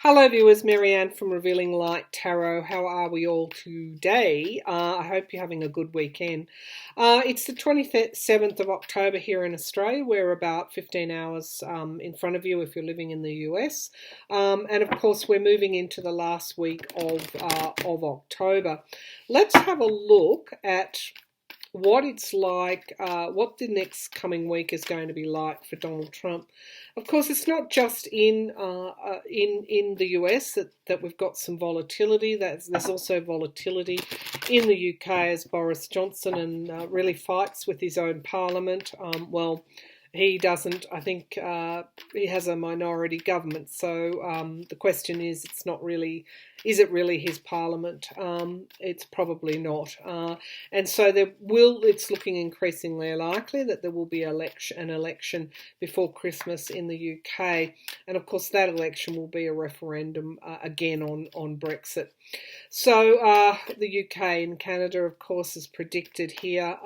Hello viewers, Marianne from Revealing Light Tarot. How are we all today? I hope you're having a good weekend. It's the 27th of October here in Australia. We're about 15 hours in front of you if you're living in the US. And of course we're moving into the last week of October. Let's have a look at what it's like, what the next coming week is going to be like for Donald Trump. Of course, it's not just in the US that we've got some volatility. There's also volatility in the UK as Boris Johnson really fights with his own parliament. He doesn't. I think he has a minority government. So the question is, is it really his parliament? It's probably not. And so it's looking increasingly likely that there will be an election before Christmas in the UK. And of course, that election will be a referendum again on Brexit. So the UK and Canada, of course, is predicted here.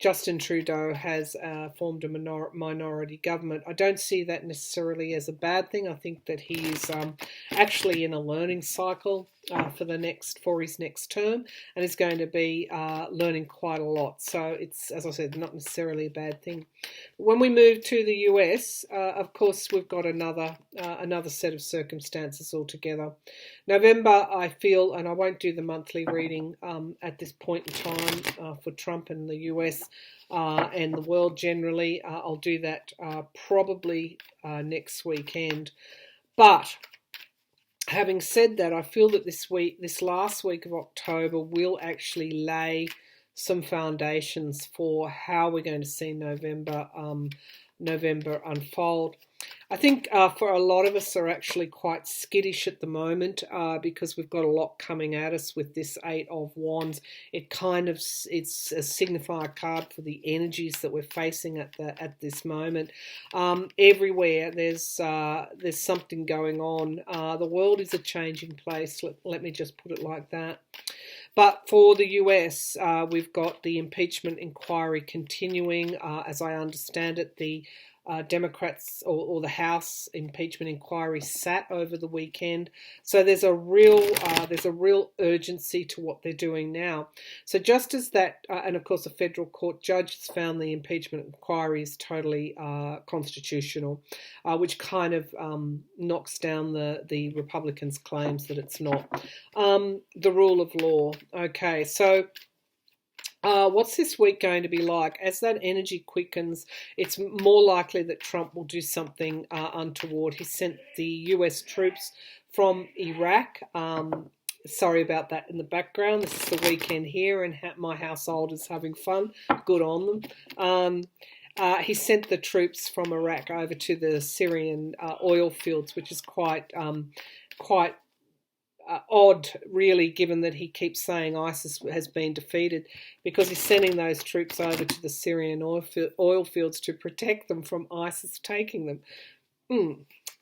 Justin Trudeau has formed a minority government. I don't see that necessarily as a bad thing. I think that he's actually in a learning cycle for his next term, and is going to be learning quite a lot. So it's, as I said, not necessarily a bad thing. When we move to the US, of course, we've got another set of circumstances altogether. November, I feel, and I won't do the monthly reading at this point in time for Trump and the US and the world generally. I'll do that probably next weekend. But having said that, I feel that this last week of October will actually lay some foundations for how we're going to see November unfold. I think for a lot of us are actually quite skittish at the moment because we've got a lot coming at us with this Eight of Wands. It's a signifier card for the energies that we're facing at this moment. Everywhere there's something going on. The world is a changing place. Let me just put it like that. But for the US, we've got the impeachment inquiry continuing. As I understand it, the Democrats or the House impeachment inquiry sat over the weekend. So there's a real urgency to what they're doing now. So just as that, and of course a federal court judge has found the impeachment inquiry is totally constitutional, which kind of knocks down the Republicans' claims that it's not. The rule of law. Okay, so what's this week going to be like? As that energy quickens, it's more likely that Trump will do something untoward. He sent the US troops from Iraq. Sorry about that in the background. This is the weekend here and my household is having fun. Good on them. He sent the troops from Iraq over to the Syrian oil fields, which is quite odd, really, given that he keeps saying ISIS has been defeated, because he's sending those troops over to the Syrian oil fields to protect them from ISIS taking them.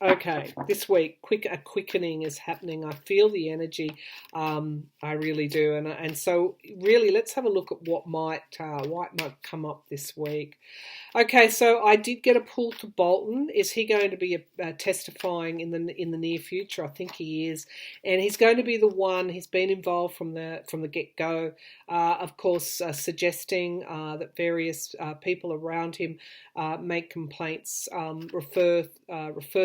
Okay, this week a quickening is happening. I feel the energy, I really do, and so really let's have a look at what might come up this week. Okay, so I did get a pull to Bolton. Is he going to be testifying in the near future? I think he is, and he's going to be the one. He's been involved from the get-go, of course, suggesting that various people around him make complaints, refer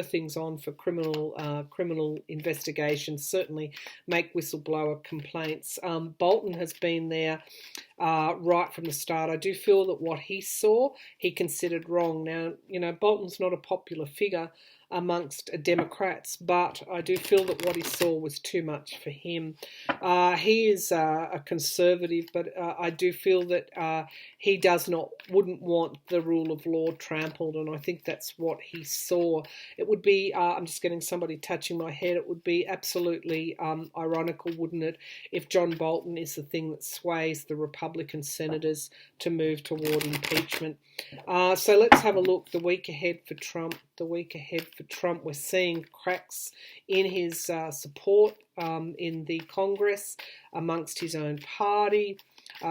things on for criminal investigations. Certainly, make whistleblower complaints. Bolton has been there right from the start. I do feel that what he saw, he considered wrong. Now, Bolton's not a popular figure amongst Democrats, but I do feel that what he saw was too much for him. He is a conservative, but I do feel that he wouldn't want the rule of law trampled, and I think that's what he saw. It would be, I'm just getting somebody touching my head, it would be absolutely ironical, wouldn't it, if John Bolton is the thing that sways the Republican senators to move toward impeachment. So let's have a look. The week ahead for Trump. We're seeing cracks in his support in the Congress amongst his own party.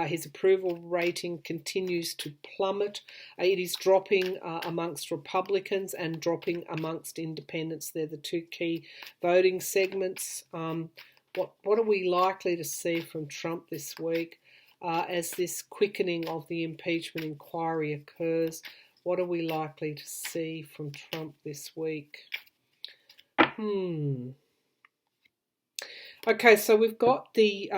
His approval rating continues to plummet. It is dropping amongst Republicans and dropping amongst independents. They're the two key voting segments. What are we likely to see from Trump this week as this quickening of the impeachment inquiry occurs? What are we likely to see from Trump this week? Okay, so we've got the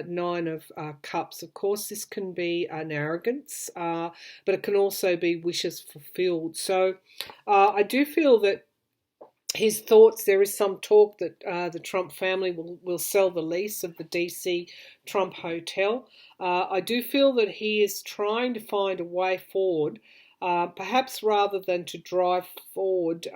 Nine of Cups. Of course, this can be an arrogance, but it can also be wishes fulfilled. So I do feel that his thoughts, there is some talk that the Trump family will sell the lease of the DC Trump Hotel. I do feel that he is trying to find a way forward, perhaps rather than to drive forward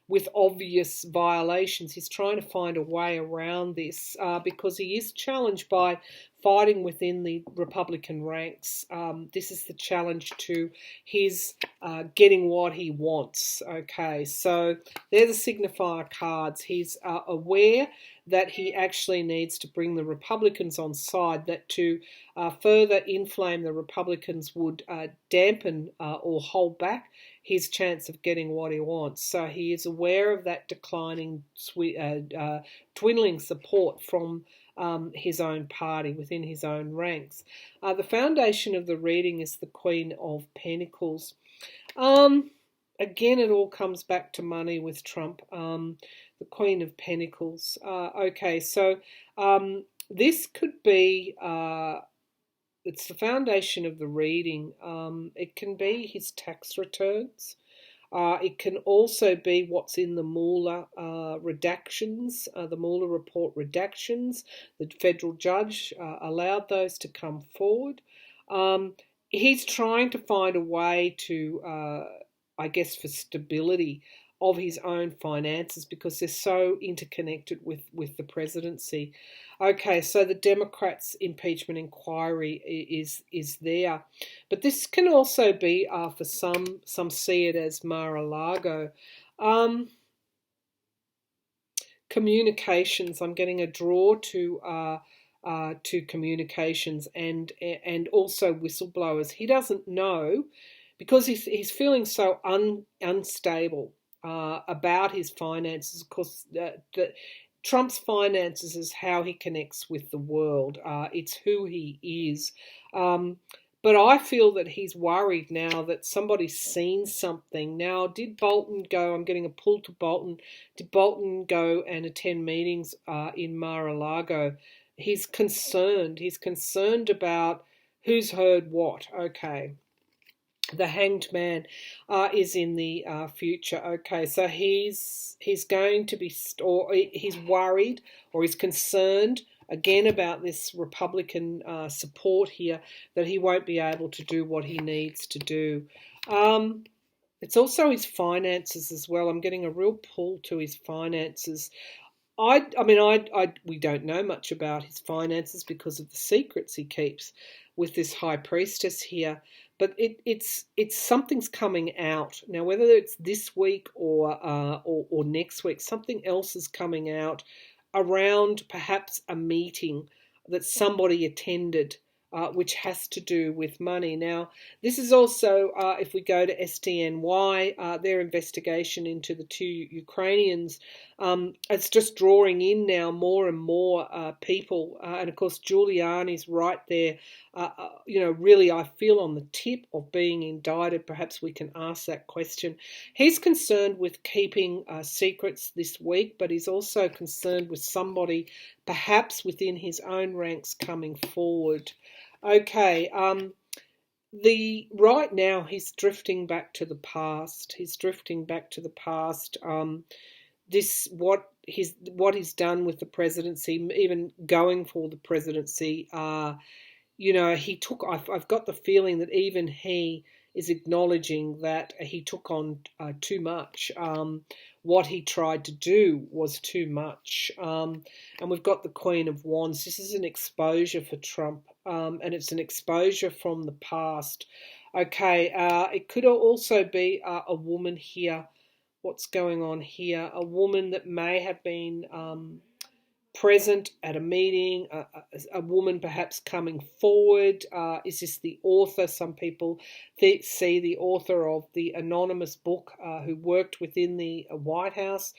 with obvious violations. He's trying to find a way around this because he is challenged by fighting within the Republican ranks. This is the challenge to his getting what he wants. Okay, so they're the signifier cards. He's aware that he actually needs to bring the Republicans on side, that to further inflame the Republicans would dampen or hold back his chance of getting what he wants. So he is aware of that declining, dwindling support from his own party, within his own ranks. The foundation of the reading is the Queen of Pentacles. Again, it all comes back to money with Trump. The Queen of Pentacles. Okay, so this could be, it's the foundation of the reading. It can be his tax returns. It can also be what's in the Mueller redactions, the Mueller report redactions. The federal judge allowed those to come forward. He's trying to find a way to, I guess, for stability of his own finances because they're so interconnected with the presidency. Okay, so the Democrats' impeachment inquiry is there. But this can also be, for some see it as Mar-a-Lago. Communications, I'm getting a draw to communications and also whistleblowers. He doesn't know because he's feeling so unstable about his finances. Of course, Trump's finances is how he connects with the world. It's who he is. But I feel that he's worried now that somebody's seen something. Now, did Bolton go, I'm getting a pull to Bolton, did Bolton go and attend meetings in Mar-a-Lago? He's concerned. He's concerned about who's heard what. Okay. The Hanged Man is in the future. Okay, so he's going to be, or he's worried, or he's concerned again about this Republican support here, that he won't be able to do what he needs to do. It's also his finances as well. I'm getting a real pull to his finances. I mean, we don't know much about his finances because of the secrets he keeps with this High Priestess here. But it's something's coming out now. Whether it's this week or next week, something else is coming out around perhaps a meeting that somebody attended, which has to do with money. Now, this is also, if we go to SDNY, their investigation into the two Ukrainians, it's just drawing in now more and more people. And of course, Giuliani's right there, really, I feel on the tip of being indicted. Perhaps we can ask that question. He's concerned with keeping secrets this week, but he's also concerned with somebody perhaps within his own ranks coming forward. Okay, right now he's drifting back to the past. He's drifting back to the past. What he's done with the presidency, even going for the presidency. He took. I've got the feeling that even he is acknowledging that he took on too much. What he tried to do was too much. And we've got the Queen of Wands. This is an exposure for Trump, and it's an exposure from the past. Okay, it could also be a woman here. What's going on here? A woman that may have been present at a meeting, a woman perhaps coming forward. Is this the author? Some people see the author of the anonymous book who worked within the White House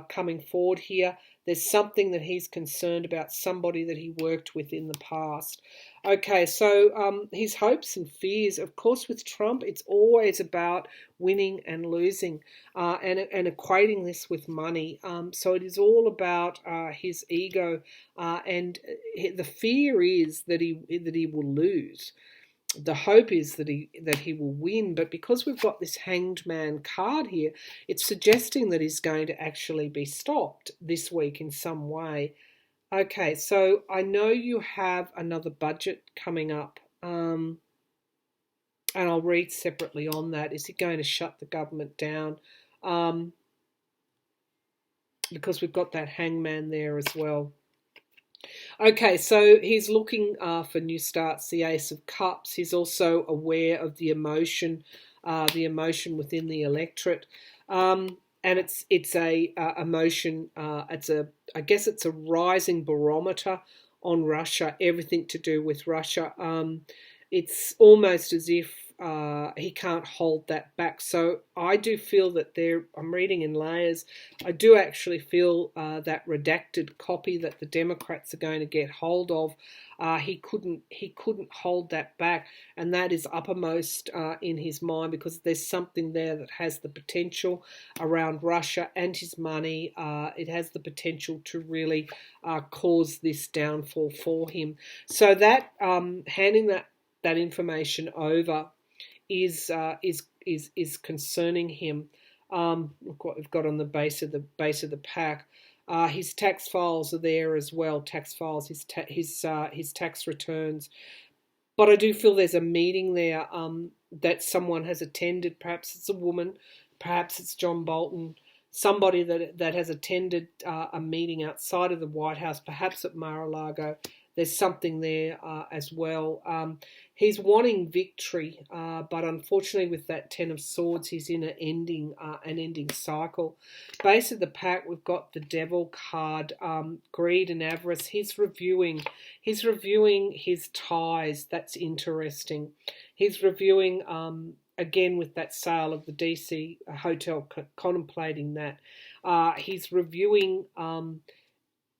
coming forward here. There's something that he's concerned about, somebody that he worked with in the past. Okay, so his hopes and fears, of course, with Trump, it's always about winning and losing and equating this with money. So it is all about his ego, and the fear is that he will lose. The hope is that he will win, but because we've got this hanged man card here, it's suggesting that he's going to actually be stopped this week in some way. Okay, so I know you have another budget coming up, and I'll read separately on that. Is he going to shut the government down? Because we've got that hangman there as well. Okay, so he's looking for new starts, the Ace of Cups. He's also aware of the emotion within the electorate. And it's a emotion. I guess it's a rising barometer on Russia. Everything to do with Russia. It's almost as if he can't hold that back. So I do feel that I'm reading in layers. I do actually feel that redacted copy that the Democrats are going to get hold of. He couldn't hold that back, and that is uppermost in his mind, because there's something there that has the potential around Russia and his money. It has the potential to really cause this downfall for him. So that handing that information over is concerning him. Look what we've got on the base of the pack. His tax files are there as well. Tax files, his tax returns. But I do feel there's a meeting there that someone has attended. Perhaps it's a woman. Perhaps it's John Bolton. Somebody that has attended a meeting outside of the White House, perhaps at Mar-a-Lago. There's something there as well. He's wanting victory, but unfortunately with that Ten of Swords, he's in an ending cycle. Base of the pack, we've got the Devil card, greed and avarice. He's reviewing his ties. That's interesting. He's reviewing, again, with that sale of the DC hotel, contemplating that. He's reviewing...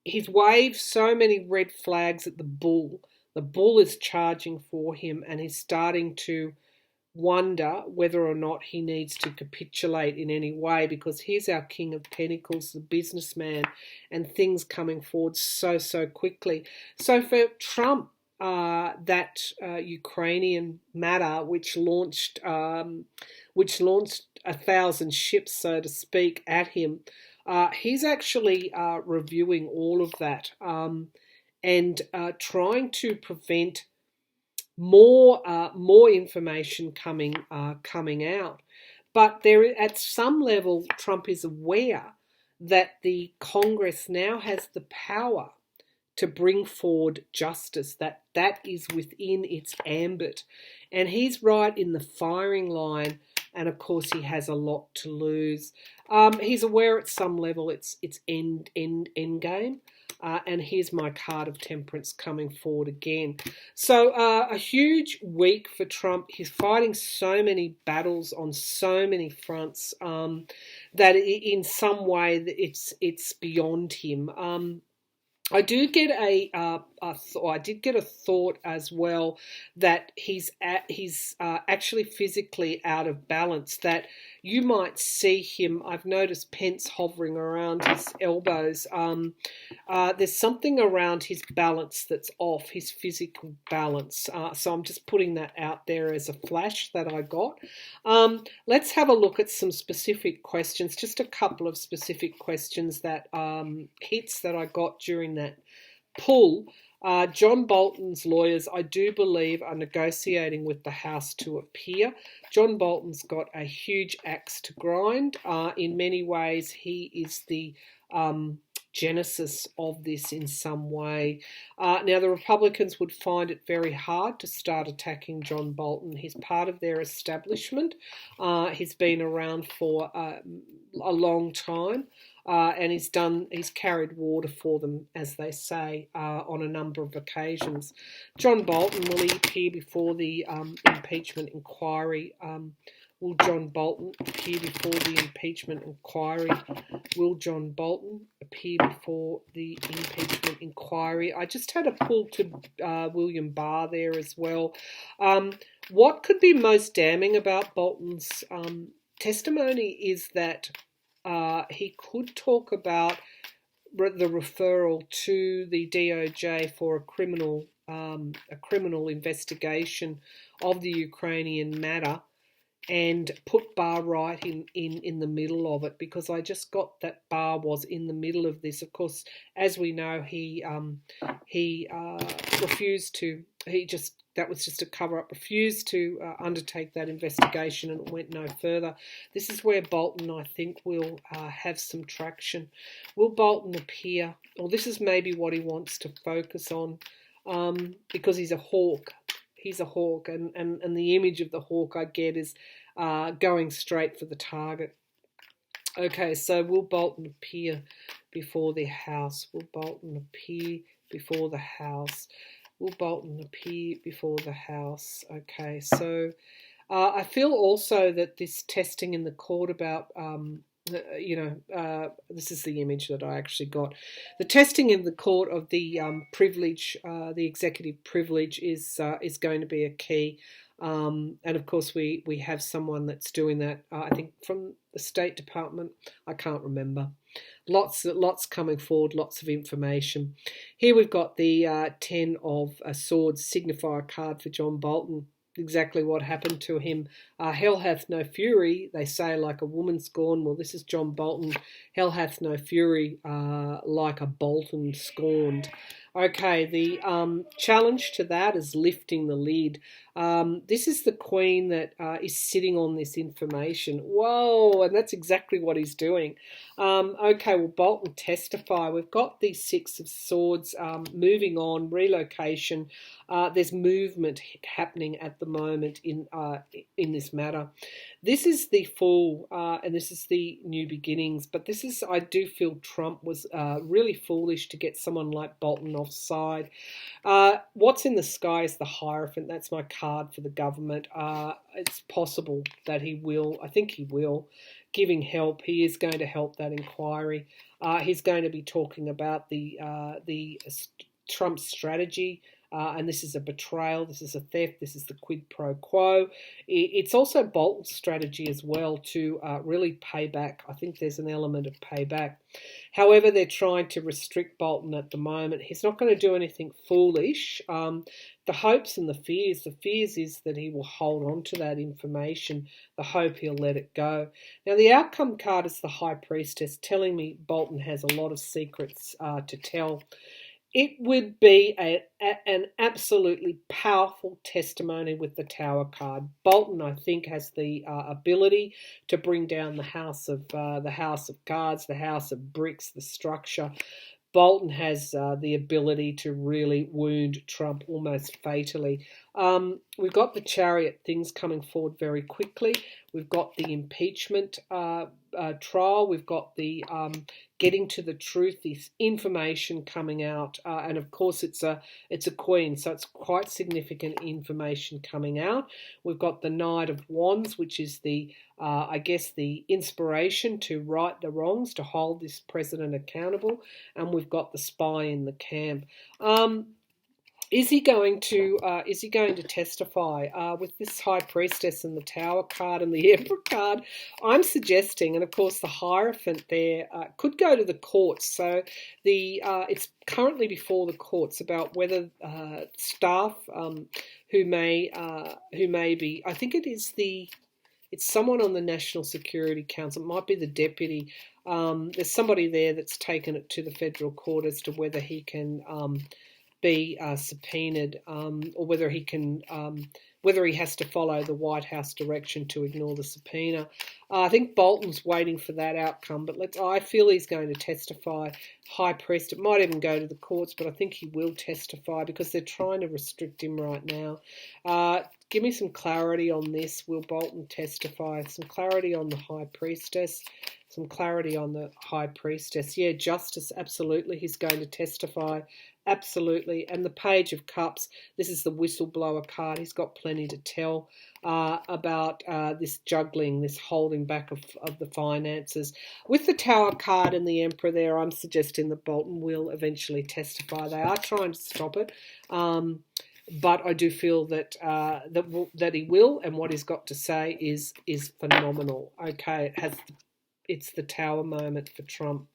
He's waved so many red flags at the bull. The bull is charging for him, and he's starting to wonder whether or not he needs to capitulate in any way, because here's our King of Pentacles, the businessman, and things coming forward so quickly. So for Trump, that Ukrainian matter, which launched 1,000 ships, so to speak, at him. He's actually reviewing all of that and trying to prevent more information coming out. But at some level, Trump is aware that the Congress now has the power to bring forward justice, that is within its ambit. And he's right in the firing line, and of course he has a lot to lose. He's aware at some level it's end game. And here's my card of Temperance coming forward again. So a huge week for Trump. He's fighting so many battles on so many fronts that in some way it's beyond him. I do get I did get a thought as well that he's actually physically out of balance, that you might see him. I've noticed Pence hovering around his elbows. There's something around his balance that's off, his physical balance. So I'm just putting that out there as a flash that I got. Let's have a look at some specific questions, just a couple of specific questions that hits that I got during that pull. John Bolton's lawyers, I do believe, are negotiating with the House to appear. John Bolton's got a huge axe to grind. In many ways, he is the genesis of this in some way. Now, the Republicans would find it very hard to start attacking John Bolton. He's part of their establishment. He's been around for a long time. and he's carried water for them, as they say, on a number of occasions. John Bolton, will he appear before the impeachment inquiry? Will John Bolton appear before the impeachment inquiry? Will John Bolton appear before the impeachment inquiry? I just had a pull to William Barr there as well. What could be most damning about Bolton's testimony is that he could talk about the referral to the DOJ for a criminal investigation of the Ukrainian matter, and put Barr right in the middle of it, because I just got that Barr was in the middle of this. Of course, as we know, he refused to. That was just a cover-up. Refused to undertake that investigation, and it went no further. This is where Bolton, I think, will have some traction. Will Bolton appear? Well, this is maybe what he wants to focus on, because he's a hawk. He's a hawk, and the image of the hawk I get is going straight for the target. Okay, so will Bolton appear before the House? Will Bolton appear before the House? Will Bolton appear before the House? Okay, so I feel also that this testing in the court about this is the image that I actually got. The testing in the court of the privilege, the executive privilege, is going to be a key. And of course, we have someone that's doing that. I think from the State Department. I can't remember. Lots coming forward. Lots of information. Here we've got the 10 of Swords signifier card for John Bolton. Exactly what happened to him. Hell hath no fury, they say, like a woman scorned. Well, this is John Bolton. Hell hath no fury, like a Bolton scorned. Okay, the challenge to that is lifting the lid. This is the Queen that is sitting on this information. Whoa, and that's exactly what he's doing. Okay, well, Bolton testify. We've got the Six of Swords moving on, relocation. There's movement happening at the moment in this matter. This is the Fool, and this is the New Beginnings. But this is, I do feel Trump was really foolish to get someone like Bolton offside. What's in the sky is the Hierophant. That's my card for the government. It's possible that he will. I think he will. Giving help. He is going to help that inquiry. He's going to be talking about the Trump strategy. And this is a betrayal, this is a theft, this is the quid pro quo. It's also Bolton's strategy as well to really pay back. I think there's an element of payback. However, they're trying to restrict Bolton at the moment. He's not going to do anything foolish. The hopes and the fears is that he will hold on to that information. The hope he'll let it go. Now, the outcome card is the High Priestess, telling me Bolton has a lot of secrets to tell. It would be an absolutely powerful testimony with the Tower card. Bolton, I think, has the ability to bring down the House of Cards, the House of Bricks, the structure. Bolton has the ability to really wound Trump almost fatally. We've got the Chariot, things coming forward very quickly. We've got the impeachment trial. We've got the getting to the truth, this information coming out, and of course it's a Queen, so it's quite significant information coming out. We've got the Knight of Wands, which is the I guess the inspiration to right the wrongs, to hold this president accountable, and we've got the Spy in the camp. Is he going to testify with this High Priestess and the Tower card and the Emperor card? I'm suggesting, and of course the Hierophant there could go to the courts. So it's currently before the courts about whether staff who may be, I think it's someone on the National Security Council. It might be the deputy. There's somebody there that's taken it to the federal court as to whether he can be subpoenaed, or whether he can, whether he has to follow the White House direction to ignore the subpoena. I think Bolton's waiting for that outcome, but I feel he's going to testify. High Priest, it might even go to the courts, but I think he will testify because they're trying to restrict him right now. Give me some clarity on this. Will Bolton testify? Some clarity on the High Priestess, Some clarity on the High Priestess. Yeah, justice, absolutely. He's going to testify, absolutely. And the Page of Cups, this is the whistleblower card. He's got plenty to tell about this juggling, this holding back of the finances. With the Tower card and the Emperor there, I'm suggesting that Bolton will eventually testify. They are trying to stop it. But I do feel that that he will, and what he's got to say is phenomenal. Okay, it's the Tower moment for Trump.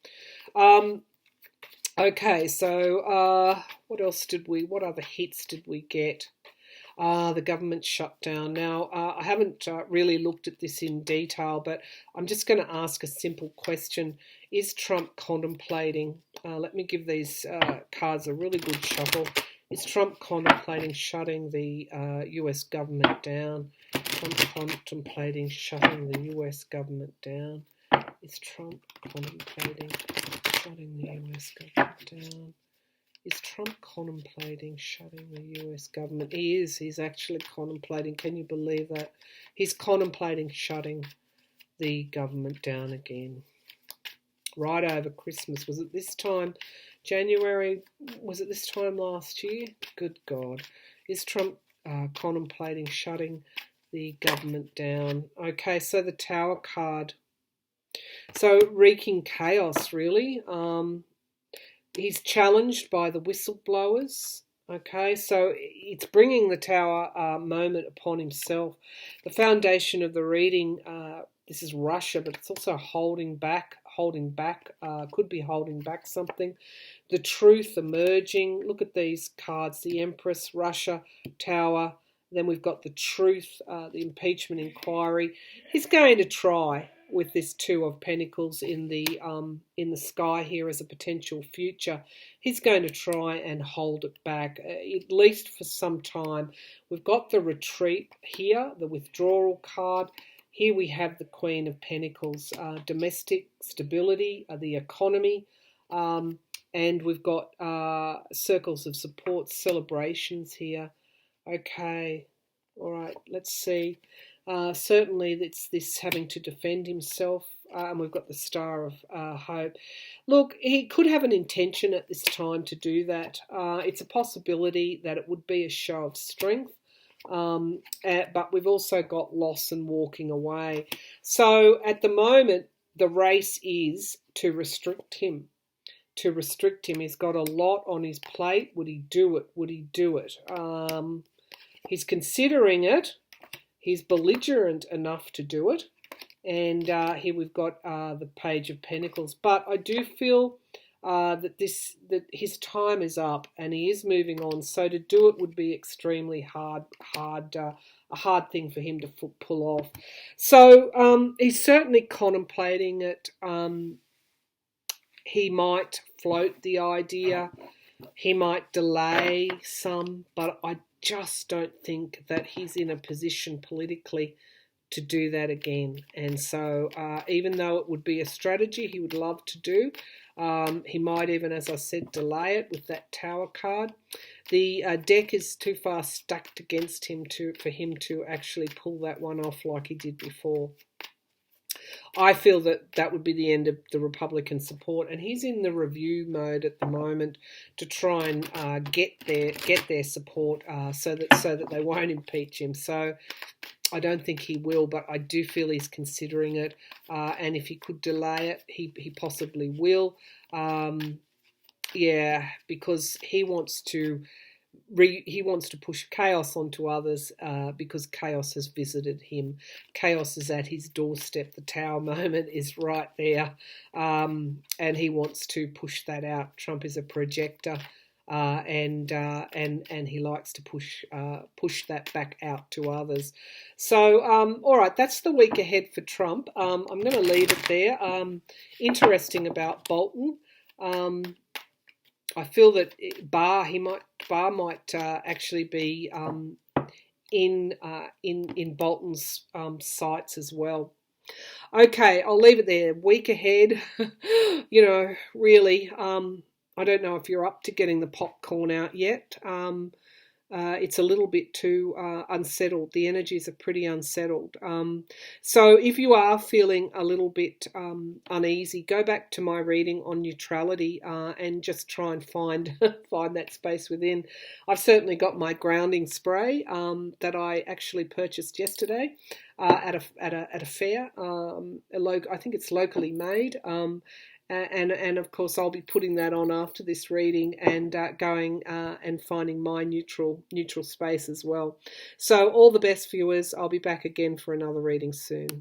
Okay, so what other hits did we get? The government shutdown. Now, I haven't really looked at this in detail, but I'm just going to ask a simple question. Is Trump contemplating, let me give these cards a really good shuffle. Is Trump contemplating shutting the US government down? Trump contemplating shutting the US government down. Is Trump contemplating shutting the US government down? Is Trump contemplating shutting the US government? He is. He's actually contemplating. Can you believe that? He's contemplating shutting the government down again. Right over Christmas. Was it this time? January? Was it this time last year? Good God. Is Trump contemplating shutting the government down? Okay, so the Tower card. So wreaking chaos, really. He's challenged by the whistleblowers. Okay, so it's bringing the Tower moment upon himself. The foundation of the reading, this is Russia, but it's also holding back, could be holding back something. The truth emerging. Look at these cards, the Empress, Russia, Tower. Then we've got the truth, the impeachment inquiry. He's going to try with this Two of Pentacles in the sky here as a potential future. He's going to try and hold it back, at least for some time. We've got the retreat here, the withdrawal card. Here we have the Queen of Pentacles, domestic stability, the economy, and we've got circles of support, celebrations here. Okay, all right, let's see. Certainly it's this having to defend himself, and we've got the Star of Hope. Look, he could have an intention at this time to do that. It's a possibility that it would be a show of strength, but we've also got loss and walking away. So at the moment, the race is to restrict him. He's got a lot on his plate. Would he do it? He's considering it. He's belligerent enough to do it. And here we've got the Page of Pentacles. But I do feel that his time is up and he is moving on. So to do it would be extremely hard, a hard thing for him to pull off. So he's certainly contemplating it. He might float the idea. He might delay some, but I just don't think that he's in a position politically to do that again. And so even though it would be a strategy he would love to do, he might even, as I said, delay it with that Tower card. The deck is too far stacked against him for him to actually pull that one off like he did before. I feel that would be the end of the Republican support, and he's in the review mode at the moment to try and get their support so that they won't impeach him. So I don't think he will, but I do feel he's considering it, and if he could delay it, he possibly will. Yeah, because he wants to push chaos onto others because chaos has visited him. Chaos is at his doorstep. The Tower moment is right there, and he wants to push that out. Trump is a projector, and he likes to push that back out to others. So, all right, that's the week ahead for Trump. I'm going to leave it there. Interesting about Bolton. I feel that Barr might actually be in Bolton's sights as well. Okay, I'll leave it there. Week ahead, really. I don't know if you're up to getting the popcorn out yet. it's a little bit too unsettled. The energies are pretty unsettled. So if you are feeling a little bit uneasy, go back to my reading on neutrality and just try and find find that space within. I've certainly got my grounding spray that I actually purchased yesterday at a fair. I think it's locally made. And of course I'll be putting that on after this reading and going and finding my neutral space as well. So all the best, viewers. I'll be back again for another reading soon.